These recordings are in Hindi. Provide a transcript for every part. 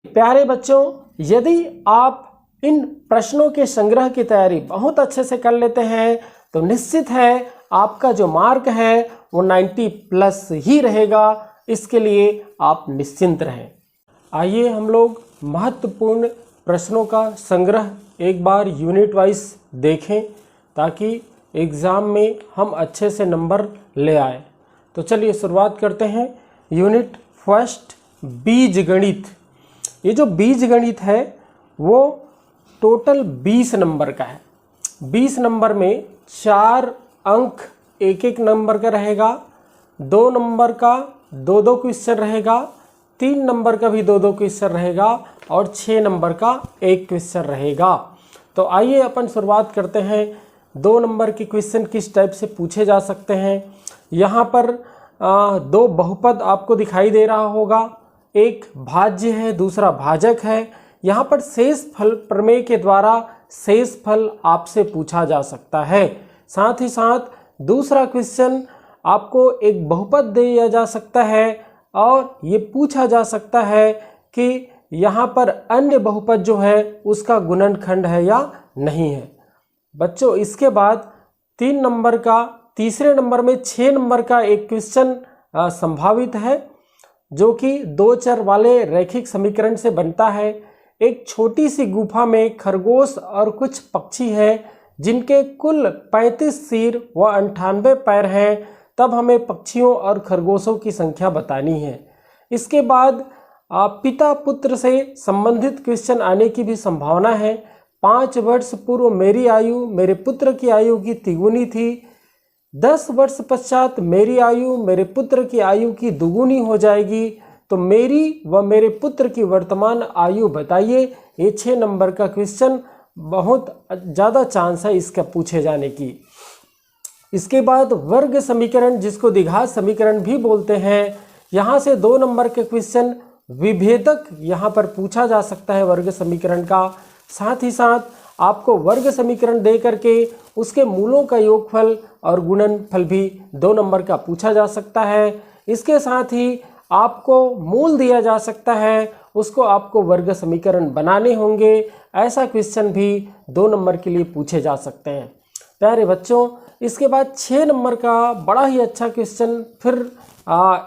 प्यारे बच्चों, यदि आप इन प्रश्नों के संग्रह की तैयारी बहुत अच्छे से कर लेते हैं तो निश्चित है आपका जो मार्क है वो 90 प्लस ही रहेगा। इसके लिए आप निश्चिंत रहें। आइए हम लोग महत्वपूर्ण प्रश्नों का संग्रह एक बार यूनिट वाइज देखें ताकि एग्ज़ाम में हम अच्छे से नंबर ले आए। तो चलिए शुरुआत करते हैं। यूनिट फर्स्ट, बीज गणित। ये जो बीज गणित है वो टोटल 20 नंबर का है। 20 नंबर में 4 अंक एक एक नंबर का रहेगा, 2 नंबर का 2-2 क्वेश्चन रहेगा, 3 नंबर का भी 2-2 क्वेश्चन रहेगा और 6 नंबर का 1 क्वेश्चन रहेगा। तो आइए अपन शुरुआत करते हैं। 2 नंबर के क्वेश्चन किस टाइप से पूछे जा सकते हैं। यहाँ पर 2 बहुपद आपको दिखाई दे रहा होगा, एक भाज्य है, दूसरा भाजक है। यहाँ पर शेष फल प्रमेय के द्वारा शेष फल आपसे पूछा जा सकता है। साथ ही साथ दूसरा क्वेश्चन आपको एक बहुपद दिया जा सकता है और ये पूछा जा सकता है कि यहाँ पर अन्य बहुपद जो है उसका गुणनखंड है या नहीं है। बच्चों, इसके बाद 3 नंबर का, तीसरे नंबर में 6 नंबर का एक क्वेश्चन संभावित है जो कि 2 चर वाले रैखिक समीकरण से बनता है। एक छोटी सी गुफा में खरगोश और कुछ पक्षी हैं जिनके कुल 35 सिर व 98 पैर हैं। तब हमें पक्षियों और खरगोशों की संख्या बतानी है। इसके बाद पिता पुत्र से संबंधित क्वेश्चन आने की भी संभावना है। 5 वर्ष पूर्व मेरी आयु मेरे पुत्र की आयु की तिगुनी थी। 10 वर्ष पश्चात मेरी आयु मेरे पुत्र की आयु की दुगुनी हो जाएगी। तो मेरी व मेरे पुत्र की वर्तमान आयु बताइए। ये 6 नंबर का क्वेश्चन बहुत ज़्यादा चांस है इसका पूछे जाने की। इसके बाद वर्ग समीकरण, जिसको द्विघात समीकरण भी बोलते हैं, यहाँ से 2 नंबर के क्वेश्चन विभेदक यहाँ पर पूछा जा सकता है वर्ग समीकरण का। साथ ही साथ आपको वर्ग समीकरण दे करके उसके मूलों का योगफल और गुणनफल भी 2 नंबर का पूछा जा सकता है। इसके साथ ही आपको मूल दिया जा सकता है, उसको आपको वर्ग समीकरण बनाने होंगे। ऐसा क्वेश्चन भी 2 नंबर के लिए पूछे जा सकते हैं। प्यारे बच्चों, इसके बाद 6 नंबर का बड़ा ही अच्छा क्वेश्चन फिर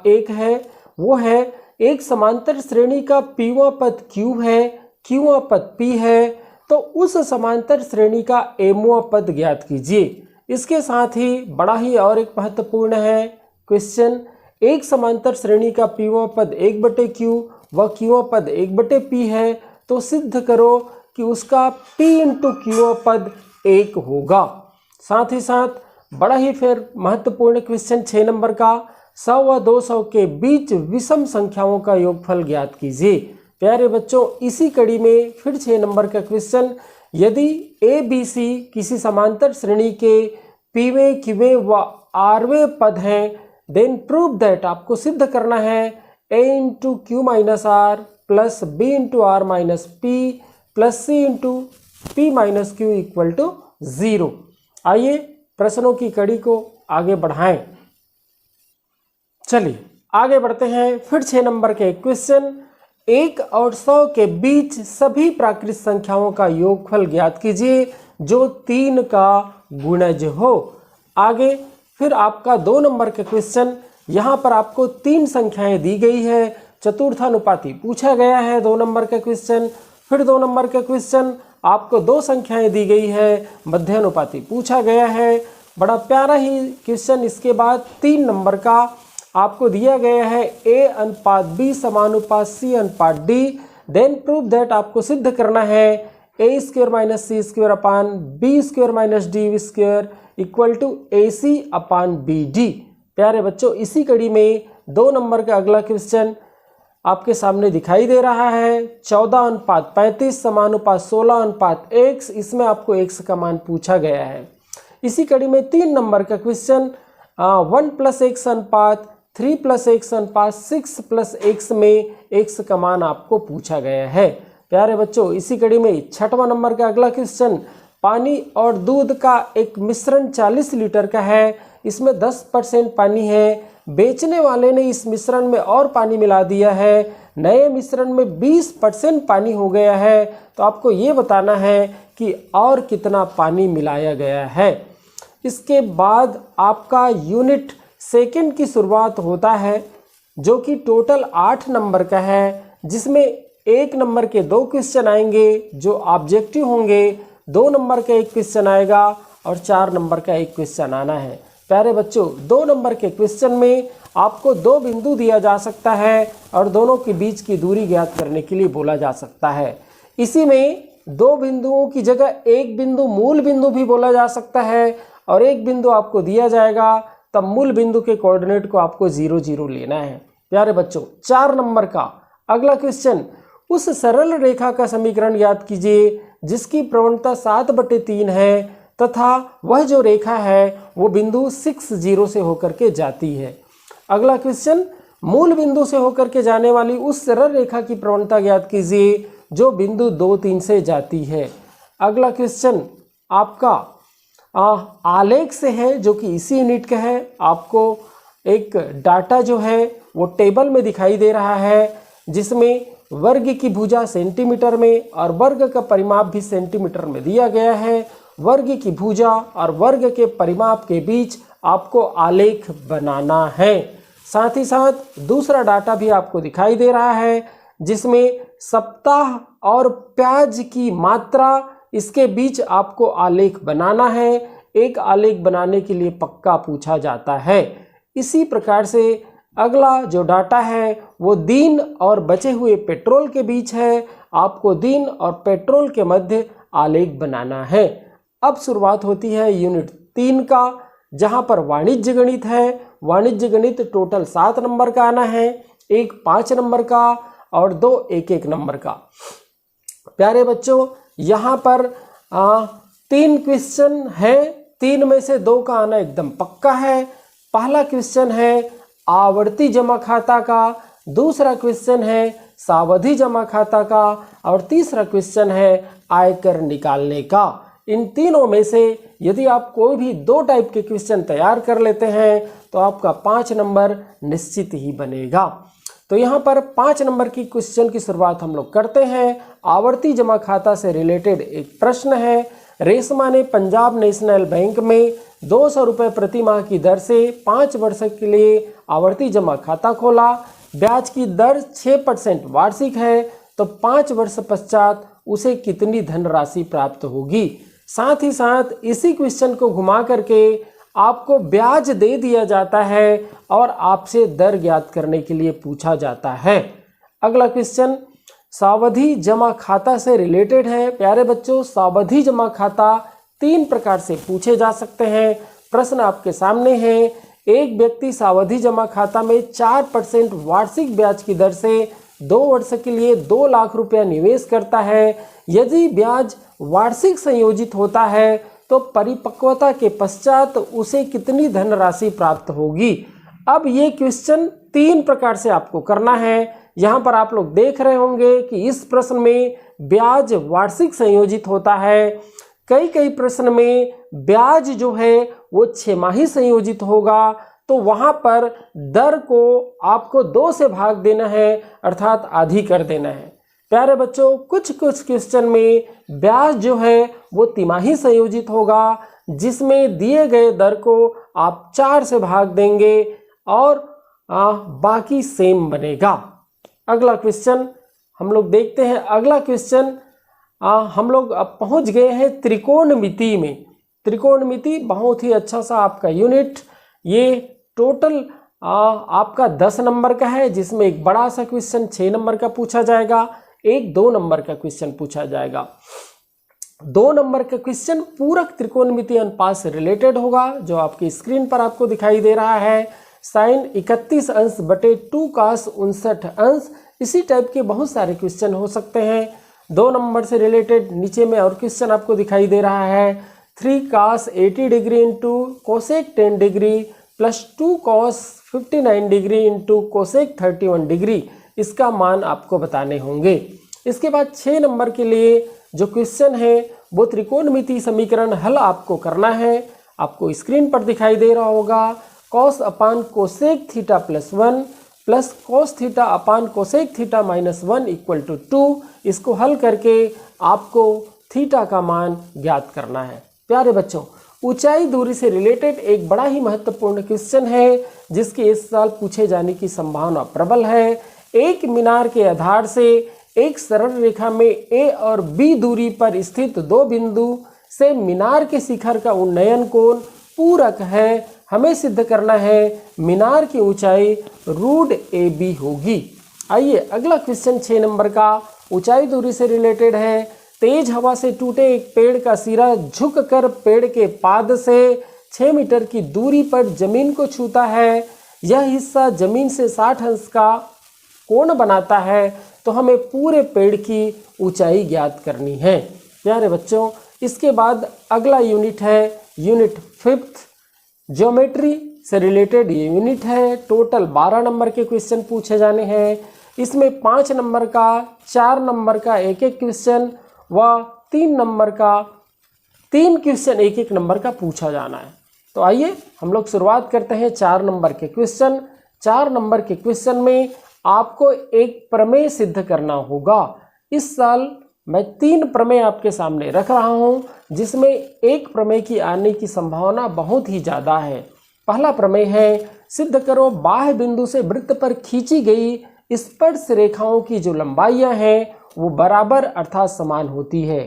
एक है, वो है एक समांतर श्रेणी का पीवां पद Q है, क्यूवां पद P है, तो उस समांतर श्रेणी का एमवां पद ज्ञात कीजिए। इसके साथ ही बड़ा ही और एक महत्वपूर्ण है क्वेश्चन, एक समांतर श्रेणी का पीवां पद 1/Q व क्यूवां पद 1/P है, तो सिद्ध करो कि उसका P × क्यूवां पद 1 होगा। साथ ही साथ बड़ा ही फिर महत्वपूर्ण क्वेश्चन 6 नंबर का, 100 व 200 के बीच विषम संख्याओं का योगफल ज्ञात कीजिए। प्यारे बच्चों, इसी कड़ी में फिर 6 नंबर का क्वेश्चन, यदि ABC किसी समांतर श्रेणी के Pवें, Qवें व Rवें पद हैं, देन प्रूव दैट, आपको सिद्ध करना है A × Q - R plus B × R - P plus C × P - Q = 0। आइए प्रश्नों की कड़ी को आगे बढ़ाएं। चलिए आगे बढ़ते हैं। फिर 6 नंबर के क्वेश्चन, 1 और 100 के बीच सभी प्राकृत संख्याओं का योगफल ज्ञात कीजिए जो 3 का गुणज हो। आगे फिर आपका 2 नंबर के क्वेश्चन, यहाँ पर आपको 3 संख्याएं दी गई है, चतुर्थानुपाती पूछा गया है 2 नंबर का क्वेश्चन। फिर 2 नंबर का क्वेश्चन आपको 2 संख्याएं दी गई है, मध्यानुपाती पूछा गया है। बड़ा प्यारा ही क्वेश्चन। इसके बाद 3 नंबर का आपको दिया गया है A/B समानुपात C/D। Then prove that, आपको सिद्ध करना है A² - C² अपान B² - D² = AC/BD। प्यारे बच्चों, इसी कड़ी में 2 नंबर का अगला क्वेश्चन आपके सामने दिखाई दे रहा है, 14/35 समानुपात 16/x। इसमें आपको x का मान पूछा गया है। इसी कड़ी में 3 नंबर का क्वेश्चन 1 + x अनुपात 3 + x अनुपात 6 + x में x का मान आपको पूछा गया है। प्यारे बच्चों, इसी कड़ी में 6वां नंबर का अगला क्वेश्चन, पानी और दूध का एक मिश्रण 40 लीटर का है, इसमें 10% पानी है, बेचने वाले ने इस मिश्रण में और पानी मिला दिया है, नए मिश्रण में 20% पानी हो गया है, तो आपको ये बताना है कि और कितना पानी मिलाया गया है। इसके बाद आपका यूनिट सेकंड की शुरुआत होता है, जो कि टोटल 8 नंबर का है, जिसमें 1 नंबर के 2 क्वेश्चन आएंगे जो ऑब्जेक्टिव होंगे, 2 नंबर का 1 क्वेश्चन आएगा और 4 नंबर का 1 क्वेश्चन आना है। प्यारे बच्चों, 2 नंबर के क्वेश्चन में आपको 2 बिंदु दिया जा सकता है और दोनों के बीच की दूरी ज्ञात करने के लिए बोला जा सकता है। इसी में 2 बिंदुओं की जगह 1 बिंदु मूल बिंदु भी बोला जा सकता है और 1 बिंदु आपको दिया जाएगा, तब मूल बिंदु के कोऑर्डिनेट को आपको 0 0 लेना है। प्यारे बच्चों, 4 नंबर का अगला क्वेश्चन, उस सरल रेखा का समीकरण ज्ञात कीजिए जिसकी प्रवणता 7/3 है तथा वह जो रेखा है वो बिंदु 6 0 से होकर के जाती है। अगला क्वेश्चन, मूल बिंदु से होकर के जाने वाली उस सरल रेखा की प्रवणता ज्ञात कीजिए जो बिंदु 2 3 से जाती है। अगला क्वेश्चन आपका आलेख से है, जो कि इसी यूनिट का है। आपको एक डाटा जो है वो टेबल में दिखाई दे रहा है, जिसमें वर्ग की भुजा सेंटीमीटर में और वर्ग का परिमाप भी सेंटीमीटर में दिया गया है। वर्ग की भुजा और वर्ग के परिमाप के बीच आपको आलेख बनाना है। साथ ही साथ दूसरा डाटा भी आपको दिखाई दे रहा है, जिसमें सप्ताह और प्याज की मात्रा, इसके बीच आपको आलेख बनाना है। एक आलेख बनाने के लिए पक्का पूछा जाता है। इसी प्रकार से अगला जो डाटा है वो दिन और बचे हुए पेट्रोल के बीच है। आपको दिन और पेट्रोल के मध्य आलेख बनाना है। अब शुरुआत होती है यूनिट 3 का, जहां पर वाणिज्य गणित है। वाणिज्य गणित टोटल 7 नंबर का आना है, 1 5 नंबर का और 2 1 1 नंबर का। प्यारे बच्चों, यहाँ पर 3 क्वेश्चन है, 3 में से 2 का आना एकदम पक्का है। पहला क्वेश्चन है आवर्ती जमा खाता का, दूसरा क्वेश्चन है सावधि जमा खाता का और तीसरा क्वेश्चन है आयकर निकालने का। इन तीनों में से यदि आप कोई भी 2 टाइप के क्वेश्चन तैयार कर लेते हैं तो आपका 5 नंबर निश्चित ही बनेगा। तो यहाँ पर 5 नंबर की क्वेश्चन की शुरुआत हम लोग करते हैं। आवर्ती जमा खाता से रिलेटेड एक प्रश्न है। रेशमा ने पंजाब नेशनल बैंक में 200 रुपये प्रति माह की दर से 5 वर्ष के लिए आवर्ती जमा खाता खोला। ब्याज की दर 6% वार्षिक है, तो 5 वर्ष पश्चात उसे कितनी धनराशि प्राप्त होगी। साथ ही साथ इसी क्वेश्चन को घुमा करके आपको ब्याज दे दिया जाता है और आपसे दर ज्ञात करने के लिए पूछा जाता है। अगला क्वेश्चन सावधि जमा खाता से रिलेटेड है। प्यारे बच्चों, सावधि जमा खाता 3 प्रकार से पूछे जा सकते हैं। प्रश्न आपके सामने है। एक व्यक्ति सावधि जमा खाता में 4% वार्षिक ब्याज की दर से 2 वर्ष के लिए 2 लाख रुपया निवेश करता है। यदि ब्याज वार्षिक संयोजित होता है तो परिपक्वता के पश्चात उसे कितनी धनराशि प्राप्त होगी। अब ये क्वेश्चन 3 प्रकार से आपको करना है। यहाँ पर आप लोग देख रहे होंगे कि इस प्रश्न में ब्याज वार्षिक संयोजित होता है। कई प्रश्न में ब्याज जो है वो 6 माही संयोजित होगा, तो वहाँ पर दर को आपको 2 से भाग देना है, अर्थात आधी कर देना है। प्यारे बच्चों, कुछ क्वेश्चन में ब्याज जो है वो तिमाही संयोजित होगा, जिसमें दिए गए दर को आप 4 से भाग देंगे और बाकी सेम बनेगा। अगला क्वेश्चन हम लोग देखते हैं। अगला क्वेश्चन हम लोग अब पहुंच गए हैं त्रिकोणमिति में। त्रिकोणमिति बहुत ही अच्छा सा आपका यूनिट, ये टोटल आपका 10 नंबर का है, जिसमें एक बड़ा सा क्वेश्चन 6 नंबर का पूछा जाएगा, एक 2 नंबर का क्वेश्चन पूछा जाएगा। 2 नंबर का क्वेश्चन पूरक त्रिकोणमिति अनुपात से रिलेटेड होगा, जो आपकी स्क्रीन पर आपको दिखाई दे रहा है। साइन 31 अंश बटे 2 cos 59 अंश। इसी टाइप के बहुत सारे क्वेश्चन हो सकते हैं। 2 नंबर से रिलेटेड नीचे में और क्वेश्चन आपको दिखाई दे रहा है। 3 cos 80 degree into cosec 10 degree plus 2 cos 59 degree into cosec 31 degree, इसका मान आपको बताने होंगे। इसके बाद 6 नंबर के लिए जो क्वेश्चन है वो त्रिकोणमिति समीकरण हल आपको करना है। आपको स्क्रीन पर दिखाई दे रहा होगा। cos upon cosec theta plus 1 plus cos theta upon cosec theta minus 1 equal to 2। इसको हल करके आपको थीटा का मान ज्ञात करना है। प्यारे बच्चों, ऊंचाई दूरी से रिलेटेड एक बड़ा ही महत्वपूर्ण क्वेश्चन है जिसके इस साल पूछे जाने की संभावना प्रबल है। एक मीनार के आधार से एक सरल रेखा में ए और बी दूरी पर स्थित दो बिंदु से मीनार के शिखर का उन्नयन कोण पूरक है। हमें सिद्ध करना है मीनार की ऊंचाई रूट ए बी होगी। आइए अगला क्वेश्चन 6 नंबर का ऊंचाई दूरी से रिलेटेड है। तेज हवा से टूटे एक पेड़ का सिरा झुककर पेड़ के पाद से 6 मीटर की दूरी पर जमीन को छूता है। यह हिस्सा जमीन से 60 अंश का कोण बनाता है, तो हमें पूरे पेड़ की ऊंचाई ज्ञात करनी है। प्यारे बच्चों, इसके बाद अगला यूनिट है यूनिट 5th, ज्योमेट्री से रिलेटेड ये यूनिट है। टोटल 12 नंबर के क्वेश्चन पूछे जाने हैं। इसमें 5 नंबर का, 4 नंबर का एक एक क्वेश्चन व 3 नंबर का 3 क्वेश्चन एक एक नंबर का पूछा जाना है। तो आइए हम लोग शुरुआत करते हैं 4 नंबर के क्वेश्चन। 4 नंबर के क्वेश्चन में आपको एक प्रमेय सिद्ध करना होगा। इस साल मैं 3 प्रमेय आपके सामने रख रहा हूं, जिसमें एक प्रमेय की आने की संभावना बहुत ही ज़्यादा है। पहला प्रमेय है, सिद्ध करो बाह्य बिंदु से वृत्त पर खींची गई स्पर्श रेखाओं की जो लंबाइयां हैं वो बराबर अर्थात समान होती है।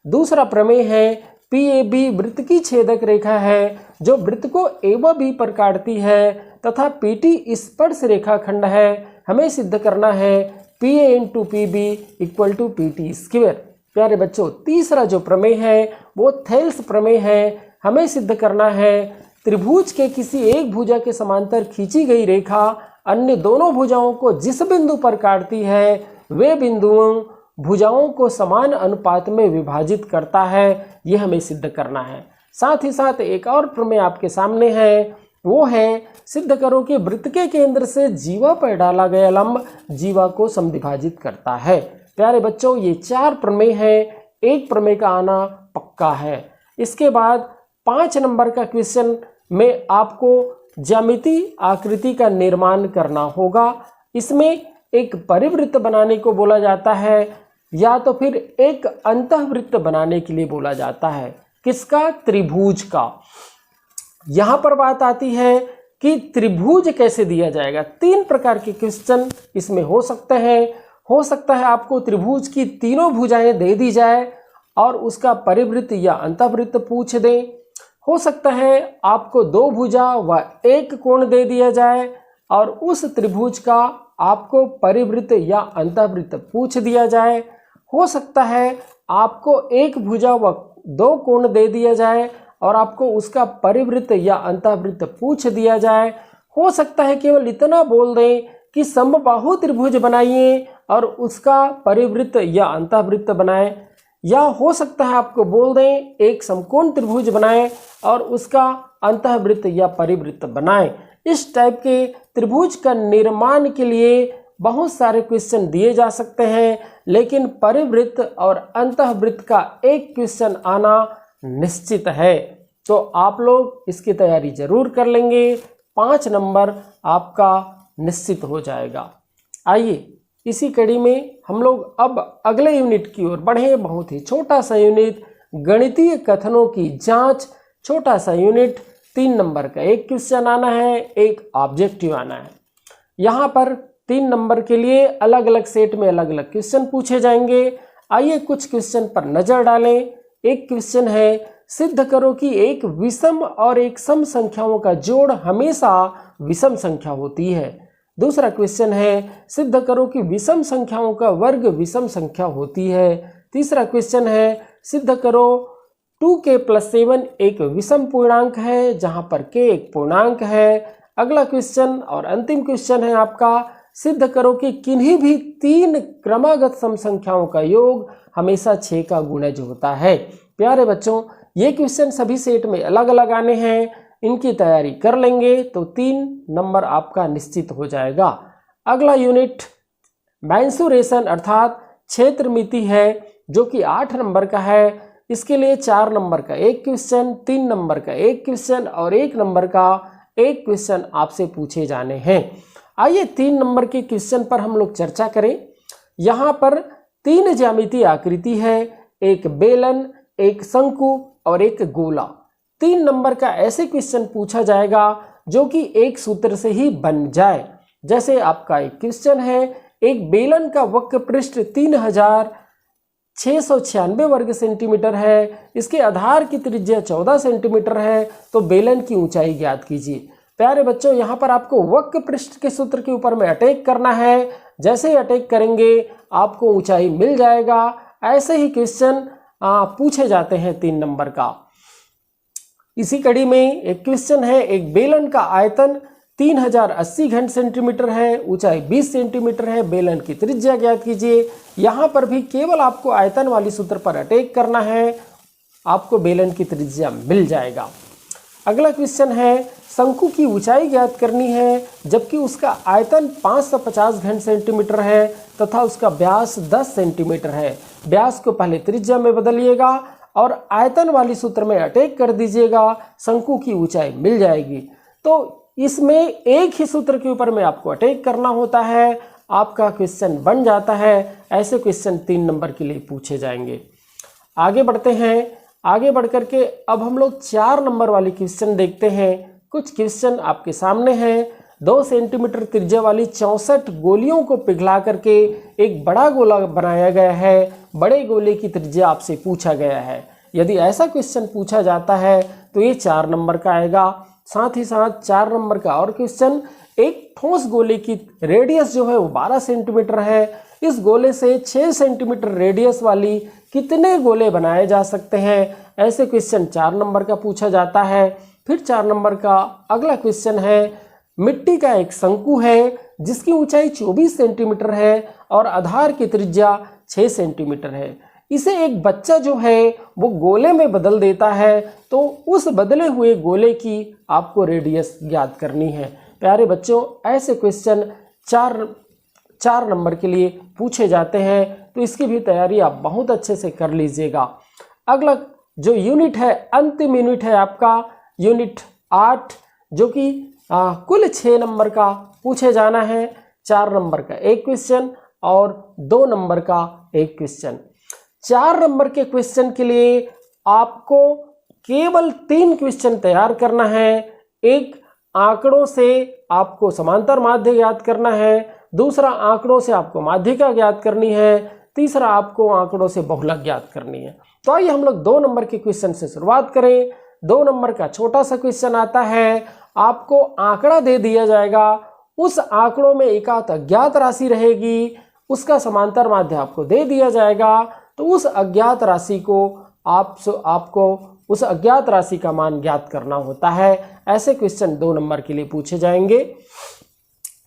दूसरा प्रमेय है, पी ए बी वृत्त की छेदक रेखा है जो वृत्त को ए व बी पर काटती है तथा पी टी स्पर्श रेखा खंड है। हमें सिद्ध करना है P A into P B equal to P T square. प्यारे बच्चों, तीसरा जो प्रमेय है वो थेल्स प्रमेय है। हमें सिद्ध करना है त्रिभुज के किसी एक भुजा के समांतर खींची गई रेखा अन्य दोनों भुजाओं को जिस बिंदु पर काटती है वे बिंदुओं भुजाओं को समान अनुपात में विभाजित करता है। ये हमें सिद्ध करना है। साथ ही साथ एक और प्रमेय आपके सामने है, वो है सिद्ध करो कि वृत्त के केंद्र से जीवा पर डाला गया लंब जीवा को समद्विभाजित करता है। प्यारे बच्चों, ये 4 प्रमेय है, एक प्रमेय का आना पक्का है। इसके बाद 5 नंबर का क्वेश्चन में आपको ज्यामितीय आकृति का निर्माण करना होगा। इसमें एक परिवृत्त बनाने को बोला जाता है या तो फिर एक अंतःवृत्त बनाने के लिए बोला जाता है। किसका? त्रिभुज का। यहाँ पर बात आती है कि त्रिभुज कैसे दिया जाएगा। 3 प्रकार के क्वेश्चन इसमें हो सकते हैं। हो सकता है आपको त्रिभुज की तीनों भुजाएं दे दी जाए और उसका परिवृत्त या अंतःवृत्त पूछ दें। हो सकता है आपको 2 भुजा व 1 कोण दे दिया जाए और उस त्रिभुज का आपको परिवृत्त या अंतःवृत्त पूछ दिया जाए। हो सकता है आपको 1 भुजा व 2 कोण दे दिया जाए और आपको उसका परिवृत्त या अंतःवृत्त पूछ दिया जाए। हो सकता है केवल इतना बोल दें कि समबाहु त्रिभुज बनाइए और उसका परिवृत्त या अंतःवृत्त बनाएं, या हो सकता है आपको बोल दें एक समकोण त्रिभुज बनाएं और उसका अंतःवृत्त या परिवृत्त बनाएं। इस टाइप के त्रिभुज का निर्माण के लिए बहुत सारे क्वेश्चन दिए जा सकते हैं, लेकिन परिवृत्त और अंतःवृत्त का एक क्वेश्चन आना निश्चित है। तो आप लोग इसकी तैयारी जरूर कर लेंगे, 5 नंबर आपका निश्चित हो जाएगा। आइए इसी कड़ी में हम लोग अब अगले यूनिट की ओर बढ़े। बहुत ही छोटा सा यूनिट, गणितीय कथनों की जांच। छोटा सा यूनिट, 3 नंबर का एक क्वेश्चन आना है, एक ऑब्जेक्टिव आना है। यहाँ पर 3 नंबर के लिए अलग अलग सेट में अलग अलग क्वेश्चन पूछे जाएंगे। आइए कुछ क्वेश्चन पर नजर डालें। एक क्वेश्चन है, सिद्ध करो कि एक विषम और एक सम संख्याओं का जोड़ हमेशा विषम संख्या होती है। दूसरा क्वेश्चन है, सिद्ध करो कि विषम संख्याओं का वर्ग विषम संख्या होती है। तीसरा क्वेश्चन है, सिद्ध करो 2k+7 एक विषम पूर्णांक है जहां पर k एक पूर्णांक है। अगला क्वेश्चन और अंतिम क्वेश्चन है आपका, सिद्ध करो कि किन्हीं भी 3 क्रमागत सम संख्याओं का योग हमेशा 6 का गुणज होता है। प्यारे बच्चों, ये क्वेश्चन सभी सेट में अलग अलग आने हैं। इनकी तैयारी कर लेंगे तो 3 नंबर आपका निश्चित हो जाएगा। अगला यूनिट मेंसुरेशन अर्थात क्षेत्रमिति है, जो कि 8 नंबर का है। इसके लिए 4 नंबर का एक क्वेश्चन, 3 नंबर का एक क्वेश्चन और 1 नंबर का एक क्वेश्चन आपसे पूछे जाने हैं। आइए 3 नंबर के क्वेश्चन पर हम लोग चर्चा करें। यहाँ पर 3 ज्यामितीय आकृति है, एक बेलन, एक शंकु और एक गोला। 3 नंबर का ऐसे क्वेश्चन पूछा जाएगा जो कि एक सूत्र से ही बन जाए। जैसे आपका एक क्वेश्चन है, एक बेलन का वक्र पृष्ठ 3696 वर्ग सेंटीमीटर है, इसके आधार की त्रिज्या 14 सेंटीमीटर है, तो बेलन की ऊंचाई ज्ञात कीजिए। प्यारे बच्चों, यहाँ पर आपको वक्र पृष्ठ के सूत्र के ऊपर में अटैक करना है। जैसे ही अटैक करेंगे आपको ऊंचाई मिल जाएगा। ऐसे ही क्वेश्चन पूछे जाते हैं 3 नंबर का। इसी कड़ी में एक क्वेश्चन है, एक बेलन का आयतन 3080 घन सेंटीमीटर है, ऊंचाई 20 सेंटीमीटर है, बेलन की त्रिज्या ज्ञात कीजिए। यहाँ पर भी केवल आपको आयतन वाली सूत्र पर अटैक करना है, आपको बेलन की त्रिज्या मिल जाएगा। अगला क्वेश्चन है, शंकु की ऊंचाई ज्ञात करनी है, जबकि उसका आयतन 550 घन सेंटीमीटर है तथा उसका व्यास 10 सेंटीमीटर है। व्यास को पहले त्रिज्या में बदलिएगा और आयतन वाली सूत्र में अटैक कर दीजिएगा, शंकु की ऊंचाई मिल जाएगी। तो इसमें एक ही सूत्र के ऊपर में आपको अटैक करना होता है, आपका क्वेश्चन बन जाता है। ऐसे क्वेश्चन 3 नंबर के लिए पूछे जाएंगे। आगे बढ़ते हैं। आगे बढ़ करके अब हम लोग 4 नंबर वाली क्वेश्चन देखते हैं। कुछ क्वेश्चन आपके सामने हैं। 2 सेंटीमीटर त्रिज्या वाली 64 गोलियों को पिघला करके एक बड़ा गोला बनाया गया है। बड़े गोले की त्रिज्या आपसे पूछा गया है। यदि ऐसा क्वेश्चन पूछा जाता है तो ये 4 नंबर का आएगा। साथ ही साथ 4 नंबर का और क्वेश्चन, एक ठोस गोले की रेडियस जो है वो 12 सेंटीमीटर है। इस गोले से 6 सेंटीमीटर रेडियस वाली कितने गोले बनाए जा सकते हैं? ऐसे क्वेश्चन 4 नंबर का पूछा जाता है। फिर 4 नंबर का अगला क्वेश्चन है, मिट्टी का एक शंकु है जिसकी ऊंचाई 24 सेंटीमीटर है और आधार की त्रिज्या 6 सेंटीमीटर है। इसे एक बच्चा जो है वो गोले में बदल देता है, तो उस बदले हुए गोले की आपको रेडियस ज्ञात करनी है। प्यारे बच्चों, ऐसे क्वेश्चन 4 नंबर के लिए पूछे जाते हैं, तो इसकी भी तैयारी आप बहुत अच्छे से कर लीजिएगा। अगला जो यूनिट है, अंतिम यूनिट है आपका यूनिट 8, जो कि कुल 6 नंबर का पूछे जाना है। 4 नंबर का एक क्वेश्चन और 2 नंबर का एक क्वेश्चन। 4 नंबर के क्वेश्चन के लिए आपको केवल 3 क्वेश्चन तैयार करना है। एक आंकड़ों से आपको समांतर माध्य ज्ञात करना है, दूसरा आंकड़ों से आपको माध्यिका ज्ञात करनी है, तीसरा आपको आंकड़ों से बहुलक ज्ञात करनी है। तो आइए हम लोग 2 नंबर के क्वेश्चन से शुरुआत करें। 2 नंबर का छोटा सा क्वेश्चन आता है, आपको आंकड़ा दे दिया जाएगा, उस आंकड़ों में एक अज्ञात राशि रहेगी, उसका समांतर माध्य आपको दे दिया जाएगा, तो उस अज्ञात राशि को आपको उस अज्ञात राशि का मान ज्ञात करना होता है। ऐसे क्वेश्चन 2 नंबर के लिए पूछे जाएंगे।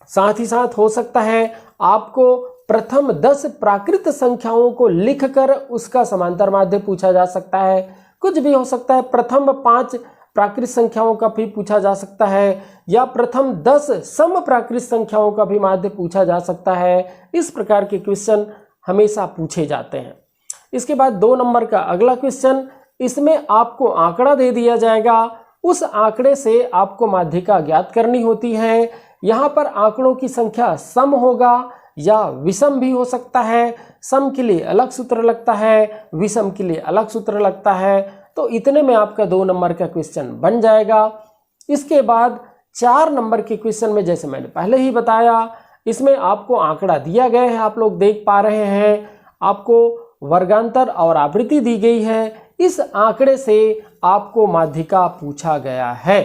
साथ ही साथ हो सकता है आपको प्रथम 10 प्राकृत संख्याओं को लिखकर उसका समांतर माध्य पूछा जा सकता है। कुछ भी हो सकता है, प्रथम 5 प्राकृत संख्याओं का भी पूछा जा सकता है, या प्रथम 10 सम प्राकृत संख्याओं का भी माध्य पूछा जा सकता है। इस प्रकार के क्वेश्चन हमेशा पूछे जाते हैं। इसके बाद 2 नंबर का अगला क्वेश्चन, इसमें आपको आंकड़ा दे दिया जाएगा, उस आंकड़े से आपको माध्यिका ज्ञात करनी होती है। यहाँ पर आंकड़ों की संख्या सम होगा या विषम भी हो सकता है। सम के लिए अलग सूत्र लगता है, विषम के लिए अलग सूत्र लगता है। तो इतने में आपका 2 नंबर का क्वेश्चन बन जाएगा। इसके बाद 4 नंबर के क्वेश्चन में, जैसे मैंने पहले ही बताया, इसमें आपको आंकड़ा दिया गया है, आप लोग देख पा रहे हैं, आपको वर्गांतर और आवृत्ति दी गई है। इस आंकड़े से आपको माध्यिका पूछा गया है।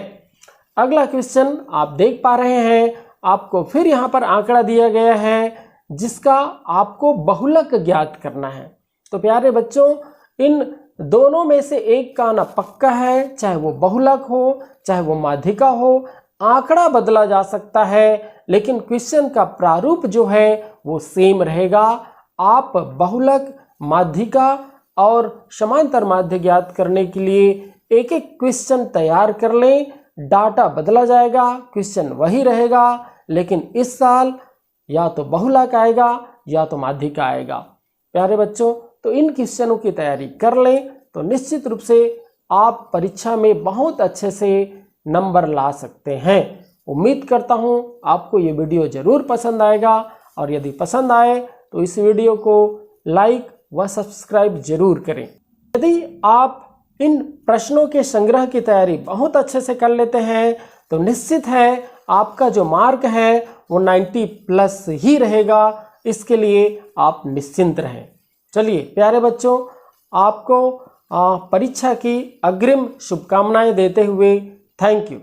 अगला क्वेश्चन आप देख पा रहे हैं, आपको फिर यहाँ पर आंकड़ा दिया गया है जिसका आपको बहुलक ज्ञात करना है। तो प्यारे बच्चों, इन दोनों में से एक का आना पक्का है, चाहे वो बहुलक हो चाहे वो माध्यिका हो। आंकड़ा बदला जा सकता है, लेकिन क्वेश्चन का प्रारूप जो है वो सेम रहेगा। आप बहुलक, माध्यिका और समांतर माध्य ज्ञात करने के लिए एक एक क्वेश्चन तैयार कर लें। डाटा बदला जाएगा, क्वेश्चन वही रहेगा, लेकिन इस साल या तो बहुलक आएगा या तो माध्यिका आएगा। प्यारे बच्चों, तो इन क्वेश्चनों की तैयारी कर लें तो निश्चित रूप से आप परीक्षा में बहुत अच्छे से नंबर ला सकते हैं। उम्मीद करता हूँ आपको ये वीडियो ज़रूर पसंद आएगा, और यदि पसंद आए तो इस वीडियो को लाइक व सब्सक्राइब जरूर करें। यदि आप इन प्रश्नों के संग्रह की तैयारी बहुत अच्छे से कर लेते हैं तो निश्चित है आपका जो मार्क है वो 90+ ही रहेगा। इसके लिए आप निश्चिंत रहें। चलिए प्यारे बच्चों, आपको परीक्षा की अग्रिम शुभकामनाएं देते हुए थैंक यू।